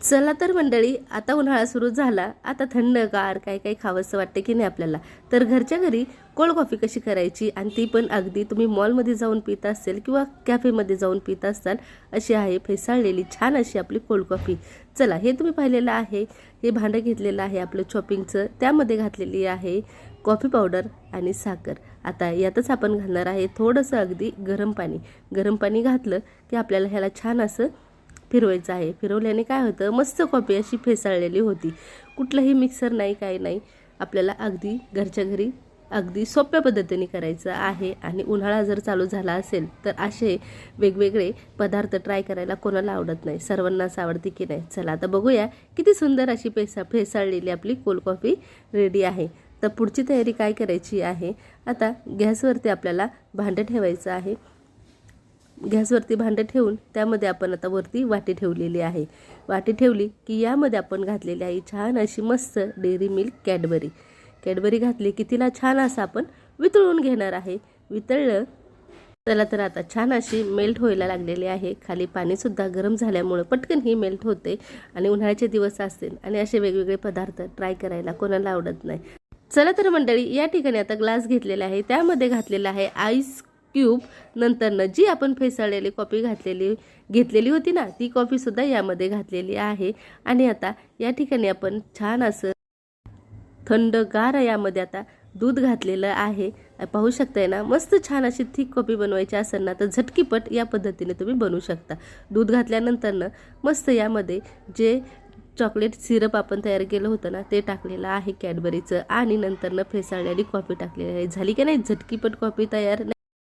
चला तर मंडळी, आता उन्हाळा सुरू झाला. आता थंडगार काय काय खावंसं वाटतं की नाही आपल्याला. तर घरच्या घरी कोल्ड कॉफी कशी करायची, आणि ती पण अगदी तुम्ही मॉलमध्ये जाऊन पित असेल किंवा कॅफेमध्ये जाऊन पित असाल अशी आहे फेसाळलेली छान अशी आपली कोल्ड कॉफी. चला, हे तुम्ही पाहिलेलं आहे. हे भांडं घेतलेलं आहे आपलं चॉपिंगचं, त्यामध्ये घातलेली आहे कॉफी पावडर आणि साखर. आता यातच आपण घालणार आहे थोडंसं अगदी गरम पाणी. गरम पाणी घातलं की आपल्याला ह्याला छान असं फिरवायचं आहे. फिरवल्याने काय होतं, मस्त कॉफी अशी फेसाळलेली होती. कुठलंही मिक्सर नाही, काही नाही. आपल्याला अगदी घरच्या घरी अगदी सोप्या पद्धतीने करायचं आहे. आणि उन्हाळा जर चालू झाला असेल तर असे वेगवेगळे पदार्थ ट्राय करायला कोणाला आवडत नाही, सर्वांनाच आवडते की नाही. चला आता बघूया किती सुंदर अशी फेसाळलेली आपली कोल्ड कॉफी रेडी आहे. तर पुढची तयारी काय करायची आहे, आता गॅसवरती आपल्याला भांडं ठेवायचं आहे. गॅसवरती भांडं ठेवून त्यामध्ये आपण आता वरती वाटी ठेवलेली आहे. वाटी ठेवली की यामध्ये आपण घातलेली आहे छान अशी मस्त डेअरी मिल्क कॅडबरी घातली की तिला छान असं आपण वितळून घेणार आहे. वितळलं चला तर आता छान अशी मेल्ट व्हायला लागलेली आहे. खाली पाणीसुद्धा गरम झाल्यामुळं पटकन ही मेल्ट होते. आणि उन्हाळ्याचे दिवस असतील आणि असे वेगवेगळे पदार्थ ट्राय करायला कोणाला आवडत नाही. चला तर मंडळी, या ठिकाणी आता ग्लास घेतलेला आहे, त्यामध्ये घातलेला आहे आईस क्यूब. नंतरनं जी आपण फेसाळलेली कॉफी घेतलेली होती ना, ती कॉफीसुद्धा यामध्ये घातलेली आहे. आणि आता या ठिकाणी आपण छान असं थंडगार यामध्ये आता दूध घातलेलं आहे. पाहू शकताय ना, मस्त छान अशी थिक कॉफी बनवायची असेल ना तर झटकीपट या पद्धतीने तुम्ही बनवू शकता. दूध घातल्यानंतरनं मस्त यामध्ये जे चॉकलेट सिरप आपण तयार केलं होतं ना, ते टाकलेलं आहे कॅडबरीचं. आणि नंतरनं फेसाळलेली कॉफी टाकलेली आहे. झाली की नाही झटकीपट कॉफी तयार.